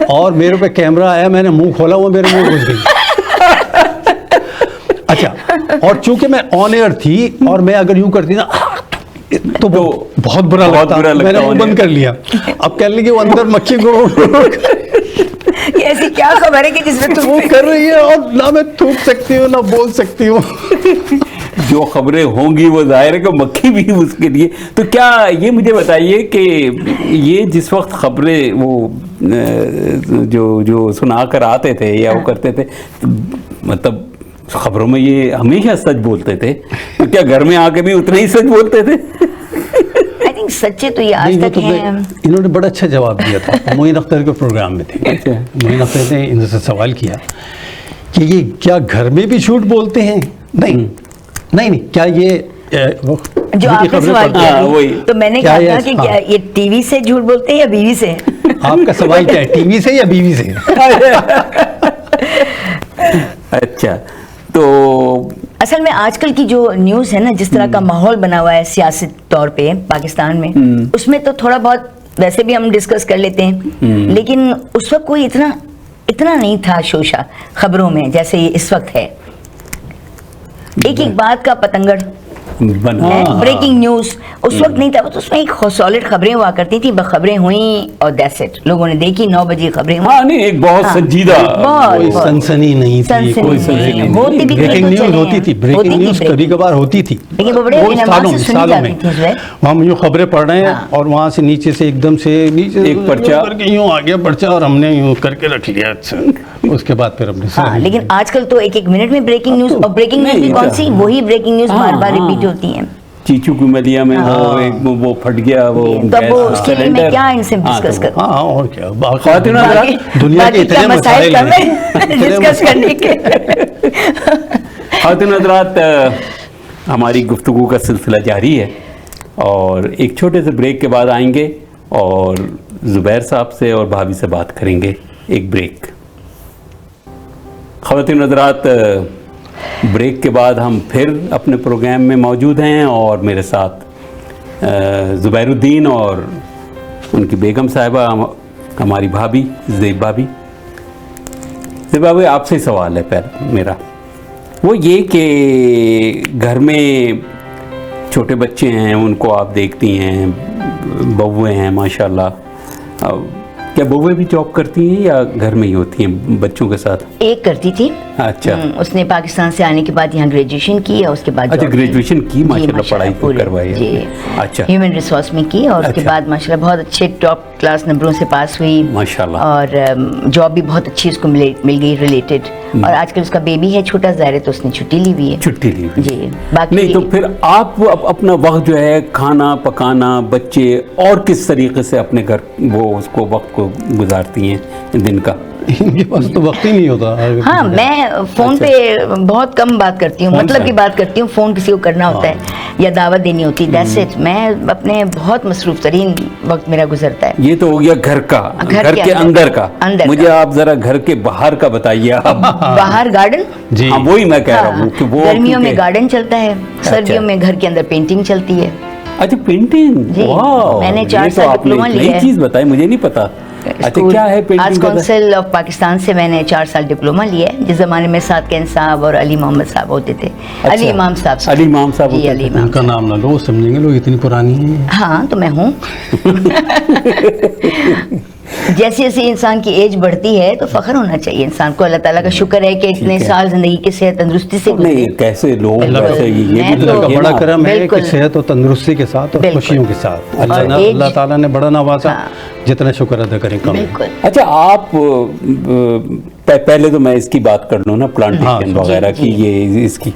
और मेरे पे कैमरा आया, मैंने मुंह खोला, वो मेरे मुंह घुस गई। अच्छा, और चूंकि मैं ऑन एयर थी और मैं अगर यूं करती ना तो बहुत बुरा लगता, मैंने मुंह बंद कर लिया। अब कहने लगी वो अंदर मक्खी को ऐसी क्या खबर है कि जिसमें तुम वो कर रही है, और ना मैं थूक सकती हूँ ना बोल सकती हूँ। जो खबरें होंगी वो जाहिर है कि मक्खी भी उसके लिए। तो क्या ये मुझे बताइए कि ये जिस वक्त खबरें वो जो सुना कर आते थे या वो करते थे, मतलब खबरों में ये हमेशा सच बोलते थे, तो क्या घर में आके भी उतना ही सच बोलते थे? आई थिंक सच्चे तो ये आज तक हैं। इन्होंने बड़ा अच्छा जवाब दिया था, मोइन अख्तर के प्रोग्राम में थे। मोइन अख्तर ने इनसे सवाल किया कि ये क्या घर में भी झूठ बोलते हैं? नहीं, क्या ये जो आपने सवाल किया, तो मैंने कहा कि क्या ये टीवी से झूठ बोलते हैं या बीवी से? आपका सवाल क्या है, टीवी से या बीवी से? अच्छा, तो असल में आजकल की जो न्यूज़ है ना, जिस तरह का माहौल बना हुआ है सियासी तौर पे पाकिस्तान में, उसमें तो थोड़ा बहुत वैसे भी हम डिस्कस कर लेते हैं, लेकिन उस वक्त कोई इतना नहीं था शोशा खबरों में जैसे ये इस वक्त है। एक बात का पतंगड़ ब्रेकिंग न्यूज़ उस वक्त नहीं था, तो उसमें एक सॉलिड खबरें हुआ करती थी, खबरें हुई और दैट्स इट, लोगों ने देखी, 9 बजे खबरें हुई। हाँ, नहीं एक बहुत संजीदा, कोई सनसनी नहीं थी, कोई सनसनी नहीं होती भी, ब्रेकिंग न्यूज़ होती थी, ब्रेकिंग न्यूज़ कभी कभार होती थी, लेकिन वो बड़े सालों में हम यूँ खबरें पढ़ रहे हैं और वहाँ से नीचे से एकदम से नीचे एक पर्चा करके यूँ आ गया पर्चा और हमने यूँ करके रख लिया। अच्छा, उसके बाद फिर हमने लेकिन आजकल तो एक मिनट में ब्रेकिंग न्यूज़, और ब्रेकिंग न्यूज़ भी कौन सी, वही ब्रेकिंग न्यूज़ बार बार रिपीट होती हैं। चीचू की मलिया में वो फट गया, वो गैस सिलेंडर, क्या इनसे डिस्कस कर। हाँ, और क्या, दुनिया के इतने मसाइल डिस्कस करने के। ख़वातीन हज़रात, हमारी गुफ्तगू का सिलसिला जारी है और एक छोटे से ब्रेक के बाद आएंगे और ज़ुबैर साहब से और भाभी से बात करेंगे। एक ब्रेक। ख़वातीन हज़रात, ब्रेक के बाद हम फिर अपने प्रोग्राम में मौजूद हैं और मेरे साथ ज़ुबैरुद्दीन और उनकी बेगम साहिबा, हमारी भाभी ज़ेब भाभी। ज़ेब भाभी, आपसे सवाल है पहले मेरा, वो ये कि घर में छोटे बच्चे हैं, उनको आप देखती हैं, बहुएँ हैं माशाल्लाह, क्या बहुएँ भी जॉब करती हैं या घर में ही होती हैं बच्चों के साथ? एक करती थी। अच्छा। उसने पाकिस्तान से आने के बाद यहाँ ग्रेजुएशन की और उसके बाद अच्छा, जॉब ग्रेजुएशन की, माशाल्लाह पढ़ाई पूरी, करवाई जी। है। अच्छा, ह्यूमन रिसोर्स में की और उसके अच्छा। बाद माशाल्लाह बहुत अच्छे टॉप क्लास नंबरों से पास हुई माशाल्लाह। और जॉब भी बहुत अच्छी उसको मिल गई रिलेटेड। और आजकल उसका बेबी है छोटा, ज़ाहिर है, तो उसने छुट्टी ली हुई है। छुट्टी ली हुई। जी। बाकी नहीं तो फिर आप अपना वक्त जो है खाना पकाना, बच्चे और किस तरीके से अपने घर वो उसको वक्त को गुजारती हैं दिन का? इनके पास तो वक्त ही नहीं होता। हाँ, मैं फ़ोन अच्छा। पे बहुत कम बात करती हूँ, फ़ोन मतलब से? की बात करती हूँ। फ़ोन किसी को करना होता है या दावत देनी होती है, दैट्स इट। मैं अपने बहुत मसरूफ़ तरीन वक्त मेरा गुजरता है। ये तो हो गया घर का, घर के अंदर का। मुझे आप जरा घर के बाहर का बताइए आप। बाहर गार्डन, जी। हाँ, वही मैं कह रहा हूँ कि वो गर्मियों में क्योंकि- गार्डन चलता है, सर्दियों में घर के अंदर पेंटिंग चलती है। अच्छा, पेंटिंग, जी, वाह, मैंने ये 4 तो साल आपने डिप्लोमा एक लिया नई है। चीज़ बताई, मुझे नहीं पता। अच्छा, स्कूल क्या है arts painting? Council of Pakistan से मैंने 4 साल डिप्लोमा लिया है। जिस ज़माने में सादकैन साहब और अली मोहम्मद साहब होते थे। अच्छा, अली इमाम साहब, अली इमाम साहब जी, होते अली थे। इमाम उनका नाम ना लो, समझेंगे लोग इतनी पुरानी है। हाँ, तो मैं हूँ। जैसे जैसे इंसान की एज बढ़ती है तो फख्र होना चाहिए इंसान को। अल्लाह ताला का शुक्र है कि इतने है। साल ज़िंदगी की सेहत तंदुरुस्ती से नहीं, गुजरी। कैसे लोग बिल्कुल। वैसे ये भी मैं तो- अल्लाह का देखिए बड़ा ना। करम है कि बिल्कुल। सेहत और तंदुरुस्ती के साथ और बिल्कुल। खुशियों के साथ और अल्लाह एज- अल्लाह ताला ने बड़ा नवाजा। हाँ। जितना शुक्र अदा करें कम है। बिल्कुल। अच्छा, आप पहले तो मैं इसकी बात कर लूँ ना, प्लांटेशन हाँ, वगैरह जी, की, ये इसकी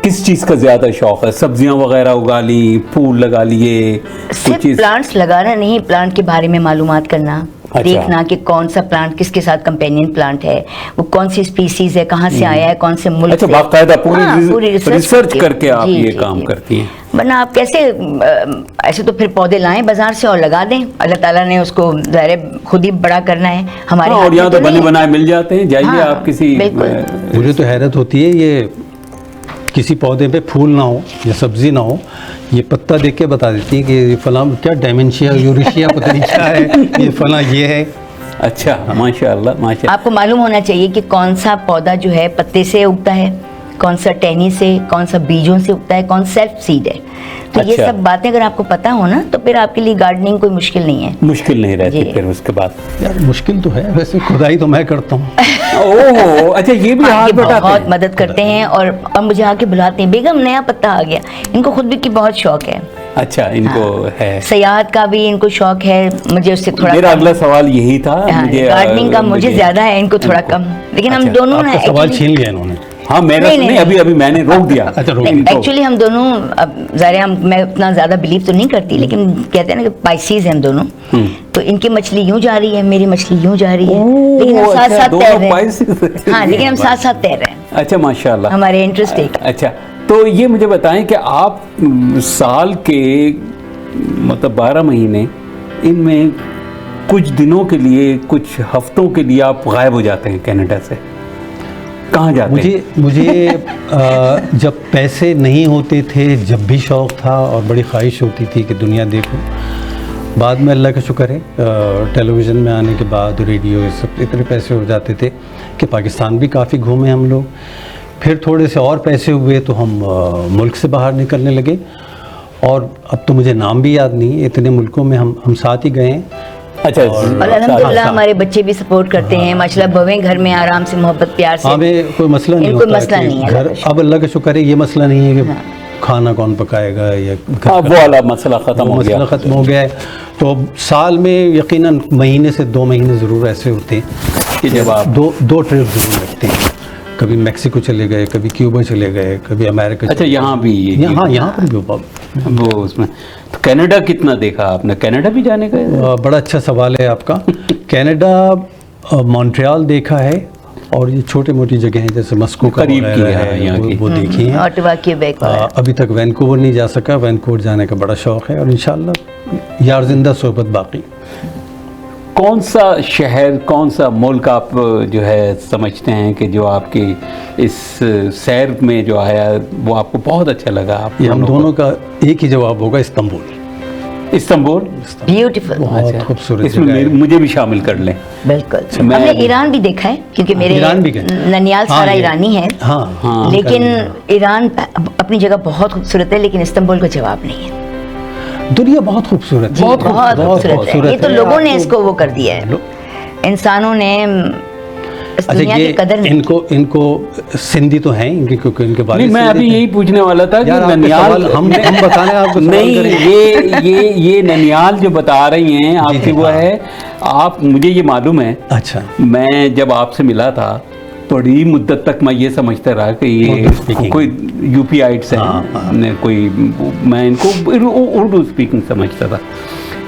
किस चीज़ का ज़्यादा शौक है? सब्जियां वगैरह उगा ली, फूल लगा लिए, सिर्फ चीज़? प्लांट्स लगाना नहीं, प्लांट के बारे में मालूमात करना, अच्छा। देखना कि कौन सा प्लांट किसके साथ कंपेनियन प्लांट है, वो कौन सी स्पीसीज है, कहाँ से आया है, कौन से मुल्क अच्छा, से। बाकायदा पूरी हाँ, पूरी रिसर्च करके आप जी, ये जी, काम जी। करती हैं। वरना आप कैसे ऐसे तो फिर पौधे लाएं बाजार से और लगा दें। अल्लाह ताला ने उसको ज़ाहिर है खुद ही बड़ा करना है, हमारे हाँ, हाथ और में यहाँ तो नहीं बने है। बनाए मिल जाते हैं, जाइए हाँ, आप किसी बिल्कुल। मुझे तो हैरत होती है, ये किसी पौधे पे फूल ना हो या सब्जी ना हो, ये पत्ता देख के बता देती है कि ये फलां क्या डायमेंशिया यूरेशिया पता नहीं क्या है, ये फलां ये है। अच्छा, माशाल्लाह माशाल्लाह। आपको मालूम होना चाहिए कि कौन सा पौधा जो है पत्ते से उगता है, कौन सा टहनी से, कौन सा बीजों से उगता है, कौन सेल्फ सीड है। तो ये अच्छा। सब बातें अगर आपको पता हो ना तो फिर आपके लिए गार्डनिंग कोई मुश्किल नहीं है। मुश्किल नहीं रहती जी। फिर उसके बाद। यार मुश्किल तो है, वैसे खुदाई तो मैं करता हूँ। ओह, अच्छा, ये भी हाथ ये बटाते बहुत हैं? मदद करते हैं और मुझे आके बुलाते हैं, बेगम नया पत्ता आ गया। इनको खुद भी की बहुत शौक है, अच्छा, इनको है। सयाहत का भी इनको शौक है। मुझे उससे थोड़ा मेरा कम। अगला सवाल यही था। हाँ, मुझे गार्डनिंग का मुझे ज्यादा है, इनको थोड़ा इनको- कम। लेकिन हम अच्छा, दोनों ना आपका सवाल actually- छीन लिया इन्होंने। हाँ, मेरा नहीं, नहीं, नहीं, अभी मैंने रोक दिया। अच्छा, रोक इनको। एक्चुअली हम दोनों, अब ज़ाहिर है मैं उतना ज़्यादा बिलीव तो नहीं करती, लेकिन कहते हैं ना कि पाइसीज हैं हम दोनों। तो इनकी मछली यूं जा रही है, मेरी मछली यूं जा रही है, ओह, लेकिन हम साथ अच्छा, साथ दोनों तैर रहे Pisces हैं। हैं। हाँ, लेकिन हम साथ साथ तैर रहे हैं, अच्छा, माशाल्लाह। हमारे इंटरेस्ट एक। अच्छा, तो ये मुझे बताएं कि आप साल के मतलब 12 महीने, इनमें कुछ दिनों के लिए, कुछ हफ्तों के लिए आप गायब हो जाते हैं कनाडा से, कहाँ जाते हैं? मुझे जब पैसे नहीं होते थे, जब भी शौक़ था और बड़ी ख्वाहिश होती थी कि दुनिया देखूं। बाद में अल्लाह का शुक्र है, टेलीविज़न में आने के बाद, रेडियो, ये सब इतने पैसे हो जाते थे कि पाकिस्तान भी काफ़ी घूमे हम लोग। फिर थोड़े से और पैसे हुए तो हम मुल्क से बाहर निकलने लगे, और अब तो मुझे नाम भी याद नहीं, इतने मुल्कों में हम साथ ही गए हैं। अच्छा, और अल्हम्दुलिल्लाह हाँ। हमारे बच्चे भी सपोर्ट करते हैं माशाल्लाह, भवें घर में आराम से, मोहब्बत प्यार से। हमें कोई मसला नहीं इनको होता मसला कि नहीं है, घर, अल्लाह का अब अल्लाह का शुक्र है, ये मसला नहीं है कि खाना कौन पकाएगा या घर हाँ, का- वो वाला मसला ख़त्म वो हो गया। मसला ख़त्म हो गया है। तो साल में यकीनन महीने से 2 महीने ज़रूर ऐसे होते हैं कि जब आप दो ट्रिप ज़रूर लगते हैं। कभी मैक्सिको चले गए, कभी क्यूबा चले गए, कभी अमेरिका अच्छा, यहाँ भी यहाँ पर भी वो उसमें तो कनाडा कितना देखा आपने? कनाडा भी जाने का? बड़ा अच्छा सवाल है आपका। कनाडा, मॉन्ट्रियल देखा है, और ये छोटे मोटी जगह हैं जैसे मस्को का करीब की वगैरह है यहाँ की। वो देखी हैं। ऑटवा, क्यूबेक वगैरह। अभी तक वैनकूवर नहीं जा सका, वैनकूवर जाने का बड़ा शौक़ है, और इंशाल्लाह यार जिंदा सोहबत बाकी। कौन सा शहर, कौन सा मुल्क आप जो है समझते हैं कि जो आपकी इस सैर में जो आया वो आपको बहुत अच्छा लगा? आप ये हम दोनों का एक ही जवाब होगा, इस्तांबुल। इस्तांबुल ब्यूटीफुल, बहुत खूबसूरत इसमें जगह है। मुझे भी शामिल कर लें। बिल्कुल। मैं हमने भी- ईरान भी देखा है, क्योंकि मेरे ईरान भी गए। ननियाल हाँ, सारा ये- ईरानी है। हाँ, लेकिन ईरान अपनी जगह बहुत खूबसूरत है, लेकिन इस्तांबुल का जवाब नहीं है। दुनिया बहुत खूबसूरत जी, बहुत खूबसूरत है। ये तो लोगों ने इसको वो कर दिया है, इंसानों ने इस अच्छा, दुनिया ये की कदर नहीं। इनको सिंधी तो हैं इनके, क्योंकि इनके बारे नहीं, में मैं अभी यही पूछने वाला था कि यार, आपके ननियाल सवाल हम बताने आपको सवाल नहीं, करें। ये ननियाल जो बता रही हैं आपकी वो हाँ। है, आप मुझे ये मालूम है, अच्छा, मैं जब आपसे मिला था बड़ी मुद्दत तक मैं ये समझता रहा कि ये उर्दू speaking। कोई यूपीआइट्स हैं, हाँ। कोई, मैं इनको उर्दू स्पीकिंग समझता था।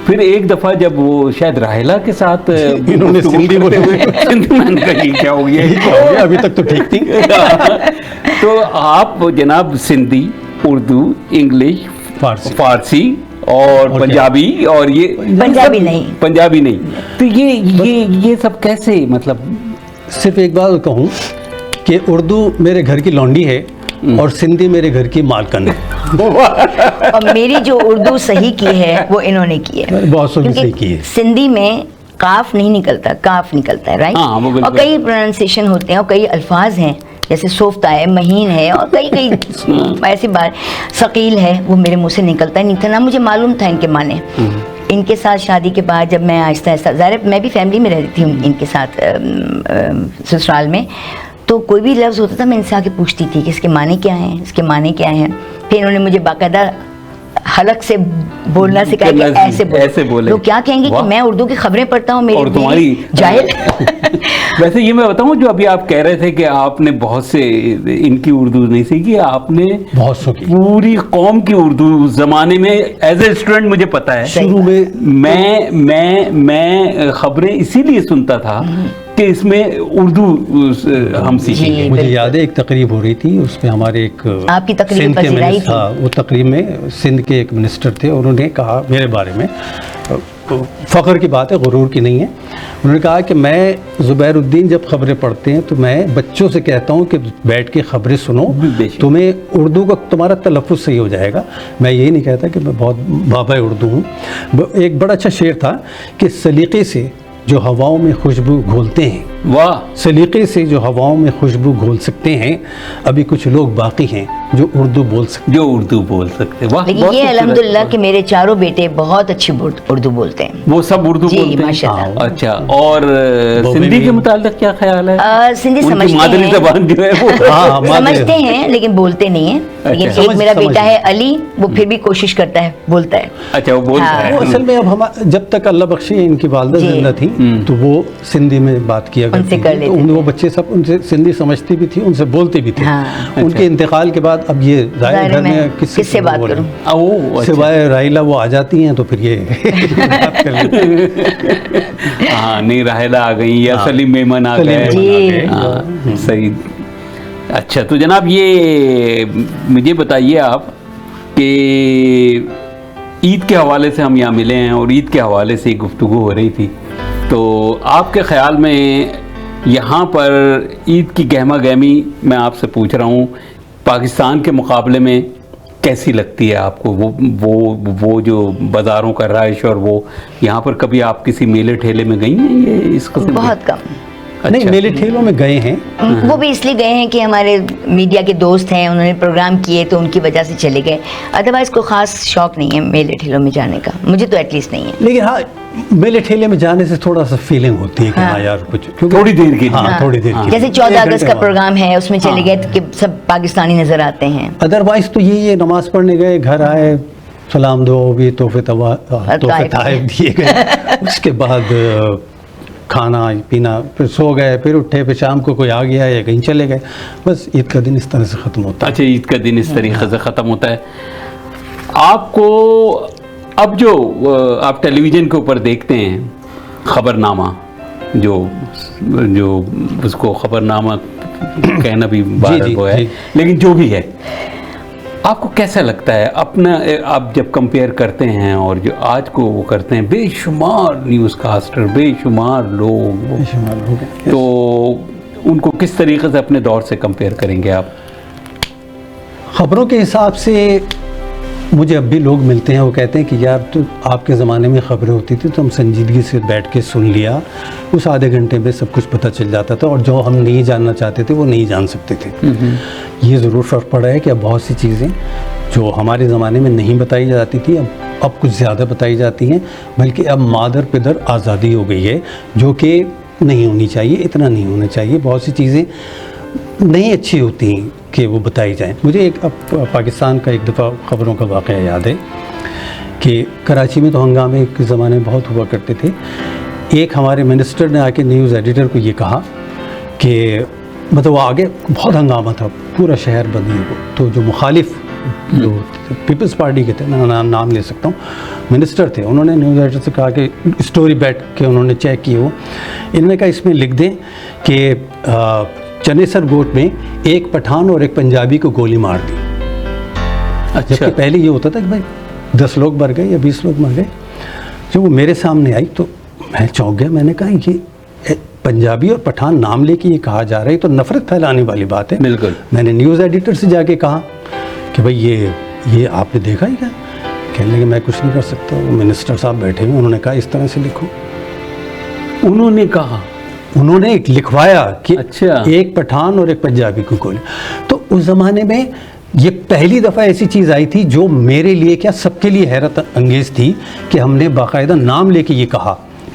फिर एक दफ़ा जब वो शायद राहिला के साथ इन्होंने सिंधी बोले हुए सिंधी, मैंने कहा ये क्या हो गया? अभी तक तो ठीक थी। तो आप जनाब सिंधी, उर्दू, इंग्लिश, फारसी और क्या? पंजाबी, और ये पंजाबी नहीं। पंजाबी नहीं, तो ये सब कैसे, मतलब? सिर्फ एक बात कहूँ कि उर्दू मेरे घर की लौंडी है और सिंधी मेरे घर की मालकन है। और मेरी जो उर्दू सही की है वो इन्होंने की है, बहुत सही क्योंकि की है। सिंधी में काफ नहीं निकलता, काफ निकलता है, राइट। हाँ, वो बिल्कुल। और कई प्रोनाउंसिएशन होते हैं और कई अल्फाज हैं, जैसे सोफ्ता है, महीन है, और कई ऐसी बात, सकील है, वो मेरे मुंह से निकलता ही नहीं था, ना मुझे मालूम था इनके माने। इनके साथ शादी के बाद जब मैं आहिस्ता आहिस्ता, ज़ाहिर मैं भी फैमिली में रहती थी इनके साथ ससुराल में, तो कोई भी लफ्ज़ होता था मैं इनसे आके पूछती थी कि इसके माने क्या हैं, इसके माने क्या हैं। फिर इन्होंने मुझे बाकायदा हलक से बोलना सिखाया कि ऐसे बोले। लोग क्या कहेंगे कि मैं उर्दू की खबरें पढ़ता हूँ, और तुम्हारी जाहिल। वैसे ये मैं बताऊं, जो अभी आप कह रहे थे कि आपने बहुत से इनकी उर्दू नहीं सीखी, आपने बहुत सीखी, पूरी कौम की उर्दू जमाने में एज ए स्टूडेंट मुझे पता है। शुरू में मैं खबरें इसीलिए सुनता था कि इसमें उर्दू हम सीखेंगे। मुझे याद है एक तकरीब हो रही थी, उसमें हमारे एक आपकी तकरीब सिंध के पजीराई मिनिस्टर, हाँ, वो तकरीब में सिंध के एक मिनिस्टर थे, उन्होंने कहा मेरे बारे में, फ़ख्र की बात है, गुरूर की नहीं है, उन्होंने कहा कि मैं ज़ुबैरुद्दीन जब खबरें पढ़ते हैं तो मैं बच्चों से कहता हूँ कि बैठ के खबरें सुनो, तुम्हें उर्दू का तुम्हारा तलफ़्फ़ुज़ सही हो जाएगा। मैं यही नहीं कहता कि मैं बहुत बाबा उर्दू हूँ। एक बड़ा अच्छा शेर था कि सलीक़े से जो हवाओं में खुशबू घोलते हैं, वाह, सलीक़े से जो हवाओं में खुशबू घोल सकते हैं, अभी कुछ लोग बाकी हैं जो उर्दू बोल सकते हैं। वाह, लेकिन बहुत ये खूबसूरत। अल्हम्दुलिल्लाह कि मेरे चारों बेटे बहुत अच्छी उर्दू बोलते हैं। वो सब उर्दू जी, बोलते हैं? माशाअल्लाह। अच्छा, और सिंधी के मुताल्लिक़ क्या ख्याल है? सिंधी उनकी समझते मादरी हैं, ज़बान जो है वो हाँ, समझते हैं लेकिन बोलते नहीं है। लेकिन अच्छा। एक मेरा समझ बेटा है अली, वो फिर भी कोशिश करता है, बोलता है। अच्छा, वो बोलता हाँ। है। वो असल में अब हम जब तक अल्लाह बख्शे इनकी वालदा जी। जिंदा थी तो वो सिंधी में बात किया उनसे करती कर थी, लेते तो वो बच्चे सब उनसे सिंधी समझती भी थी, उनसे बोलते भी थे। हाँ। उनके इंतकाल के बाद अब ये ज़ाहिर घर मैं में किससे बात बोले? करूं? ओह, अच्छा। सिवाय राहिला वो आ जाती हैं तो फिर ये बात कर लेते हैं। हाँ, नहीं, राहिला आ गई या सलीम मेमन आ सलीम गए। जी। हाँ, सही। अच्छा, तो जनाब ये मुझे बताइए आप कि ईद के हवाले से हम यहाँ मिले हैं और ईद के हवाले से गुफ्तगू हो रही थी, तो आपके ख़्याल में यहाँ पर ईद की गहमा गहमी मैं आपसे पूछ रहा हूँ, पाकिस्तान के मुकाबले में कैसी लगती है आपको? वो जो बाज़ारों का रश, और वो यहाँ पर कभी आप किसी मेले ठेले में गई हैं ये इस किस्म के? बहुत कम। नहीं, मेले ठेलों में गए हैं। वो भी इसलिए गए हैं कि हमारे मीडिया के दोस्त हैं, उन्होंने प्रोग्राम किए तो उनकी वजह से चले गए। अदरवाइज कोई ख़ास शौक नहीं है मेले ठेलों में जाने का, मुझे तो एटलीस्ट नहीं है। लेकिन हाँ, मेले ठेले में जाने से थोड़ा सा फीलिंग होती है कि हाँ यार कुछ, क्योंकि थोड़ी देर के लिए। हाँ, थोड़ी देर के लिए। जैसे 14 अगस्त का हाँ। प्रोग्राम है, उसमें चले गए तो कि सब पाकिस्तानी नजर आते हैं। अदरवाइज तो ये नमाज पढ़ने गए, घर आए, सलाम दो, भी तोहफे ताइब दिए गए, उसके बाद खाना पीना, फिर सो गए, फिर उठे, फिर शाम को कोई आ गया या कहीं चले गए, बस ईद का दिन इस तरह से ख़त्म होता है। अच्छा, ईद का दिन इस तरीके से ख़त्म होता है। आपको अब जो आप टेलीविज़न के ऊपर देखते हैं ख़बरनामा, जो उसको ख़बरनामा कहना भी बार जी, वो है, जी। लेकिन जो भी है, आपको कैसा लगता है अपना, आप जब कंपेयर करते हैं और जो आज को वो करते हैं, बेशुमार न्यूज़ कास्टर, बेशुमार लोग, तो उनको किस तरीके से अपने दौर से कंपेयर करेंगे आप? ख़बरों के हिसाब से मुझे अब भी लोग मिलते हैं, वो कहते हैं कि यार तो आपके ज़माने में ख़बरें होती थी तो हम संजीदगी से बैठ के सुन लिया, उस आधे घंटे में सब कुछ पता चल जाता था, और जो हम नहीं जानना चाहते थे वो नहीं जान सकते थे। ये ज़रूर फ़र्क पड़ा है कि अब बहुत सी चीज़ें जो हमारे ज़माने में नहीं बताई जाती थी अब कुछ ज़्यादा बताई जाती हैं, बल्कि अब मादर पिदर आज़ादी हो गई है, जो कि नहीं होनी चाहिए, इतना नहीं होना चाहिए। बहुत सी चीज़ें नहीं अच्छी होती हैं कि वो बताई जाएं। मुझे एक अब पाकिस्तान का एक दफ़ा ख़बरों का वाक़या याद है कि कराची में तो हंगामे के ज़माने में बहुत हुआ करते थे। एक हमारे मिनिस्टर ने आके न्यूज़ एडिटर को ये कहा कि मतलब वो आगे बहुत हंगामा था, पूरा शहर बंद ही हो, तो जो मुखालिफ जो पीपल्स पार्टी के थे, मैं नाम ले सकता हूँ, मिनिस्टर थे, उन्होंने न्यूज़ एडिटर से कहा कि स्टोरी बैठ के उन्होंने चेक की हो, इनमें का इसमें लिख दें कि चनेसर गोट में एक पठान और एक पंजाबी को गोली मार दी। अच्छा। जबकि पहले ये होता था कि भाई 10 लोग मर गए या 20 लोग मर गए। जब वो मेरे सामने आई तो मैं चौंक गया, मैंने कहा ये पंजाबी और पठान नाम लेके ये कहा जा रहा है, तो नफ़रत फैलाने वाली बात है। बिल्कुल। मैंने न्यूज़ एडिटर से जाके कहा कि भाई ये आपने देखा ही क्या? कहने लगे मैं कुछ नहीं कर सकता, वो मिनिस्टर साहब बैठे हुए, उन्होंने कहा इस तरह से लिखो। उन्होंने एक लिखवाया कि अच्छा, एक पठान और एक पंजाबी को गोली। तो उस ज़माने में ये पहली दफ़ा ऐसी चीज़ आई थी जो मेरे लिए क्या सबके लिए हैरत अंगेज़ थी कि हमने बाकायदा नाम लेके ये कहा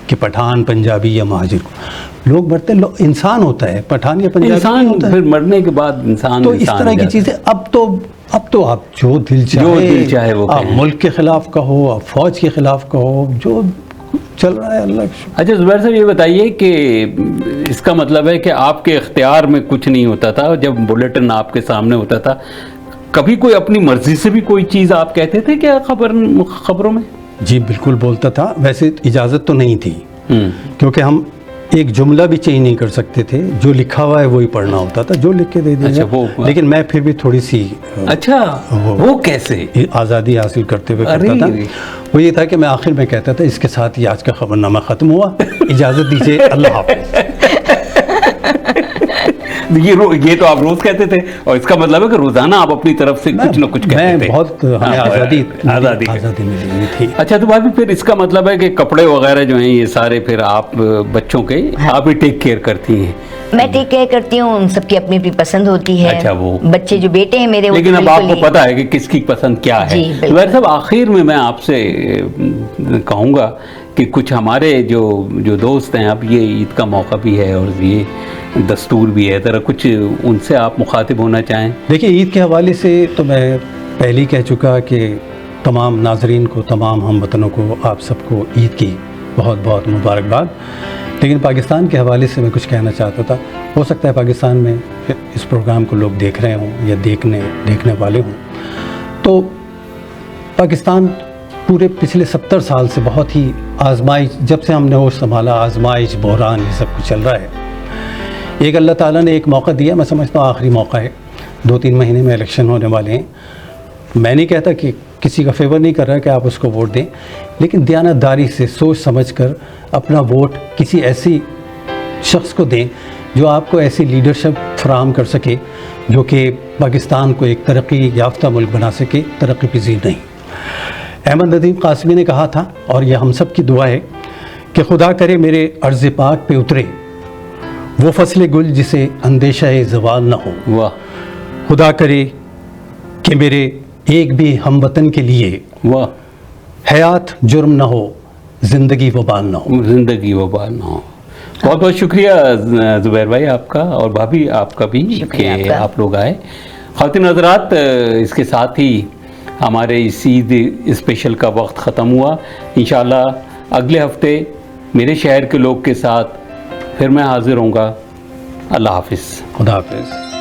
कि पठान पंजाबी या महाजिर को। लोग मरते इंसान होता है, पठान या पंजाबी इंसान होता है, फिर मरने के बाद इंसान। तो इस तरह की चीज़ें अब तो आप जो दिल चाहे वो आप मुल्क के ख़िलाफ़ कहो, आप फ़ौज के ख़िलाफ़ कहो, जो चल रहा है अल्लाह का शुक्र। अच्छा ज़ुबैर साहब, ये बताइए कि इसका मतलब है कि आपके इख्तियार में कुछ नहीं होता था जब बुलेटिन आपके सामने होता था? कभी कोई अपनी मर्जी से भी कोई चीज़ आप कहते थे क्या खबरों में? जी बिल्कुल बोलता था, वैसे इजाज़त तो नहीं थी, क्योंकि हम एक जुमला भी चेंज नहीं कर सकते थे, जो लिखा हुआ है वही पढ़ना होता था, जो लिख के दे दिया। अच्छा, लेकिन मैं फिर भी थोड़ी सी अच्छा वो कैसे आज़ादी हासिल करते हुए करता था। वो ये था कि मैं आखिर में कहता था इसके साथ ही आज का खबरनामा ख़त्म हुआ, इजाज़त दीजिए, अल्लाह हाफ़िज़। ये तो आप रोज़ कहते थे, और इसका मतलब है कि रोज़ाना आप अपनी तरफ से कुछ ना कुछ कहते थे। बहुत हमें आज़ादी मिली थी। अच्छा, तो भाभी फिर इसका मतलब है कि कपड़े वगैरह जो हैं ये सारे फिर आप बच्चों के आप ही टेक केयर करती हैं? मैं टेक केयर करती हूँ, उन सबकी अपनी अपनी पसंद होती है। अच्छा, वो बच्चे जो बेटे हैं मेरे, लेकिन अब आपको पता है कि किसकी पसंद क्या है। वैसे सब आखिर में मैं आपसे कहूँगा कि कुछ हमारे जो दोस्त हैं, अब ये ईद का मौका भी है और ये दस्तूर भी है, तरह कुछ उनसे आप मुखातिब होना चाहें? देखिए, ईद के हवाले से तो मैं पहले ही कह चुका कि तमाम नाजरीन को, तमाम हम वतनों को, आप सबको ईद की बहुत बहुत मुबारकबाद। लेकिन पाकिस्तान के हवाले से मैं कुछ कहना चाहता था। हो सकता है पाकिस्तान में इस प्रोग्राम को लोग देख रहे हों या देखने वाले हों, तो पाकिस्तान पूरे पिछले 70 साल से बहुत ही आजमाइश, जब से हमने होश संभाला, आजमाइश, बहरान, ये सब कुछ चल रहा है। एक अल्लाह ताला ने एक मौका दिया, मैं समझता हूँ आखिरी मौका है, 2-3 महीने में इलेक्शन होने वाले हैं। मैं नहीं कहता कि किसी का फेवर नहीं कर रहा है कि आप उसको वोट दें, लेकिन दयानतदारी से सोच समझ कर अपना वोट किसी ऐसी शख्स को दें जो आपको ऐसी लीडरशिप फराहम कर सके जो कि पाकिस्तान को एक तरक्की याफ्ता मुल्क बना सके, तरक्की पजीर नहीं। अहमद नदीम कासमी ने कहा था, और यह हम सब की दुआ है, कि खुदा करे मेरे अर्ज़ पाक पे उतरे वो फसले गुल जिसे अंदेशा ज़वाल न हो। वाह। खुदा करे कि मेरे एक भी हमवतन के लिए वाह हयात जुर्म न हो, ज़िंदगी वबाल न हो। ज़िंदगी वबाल न हो। बहुत बहुत शुक्रिया ज़ुबैर भाई आपका, और भाभी आपका भी कि आप लोग आए। ख़वातीन हज़रात, इसके साथ ही हमारे इस ईद स्पेशल का वक्त ख़त्म हुआ। इंशाअल्लाह अगले हफ्ते मेरे शहर के लोग के साथ फिर मैं हाज़िर होऊंगा। अल्लाह हाफ़िज़। खुदा हाफ़िज़।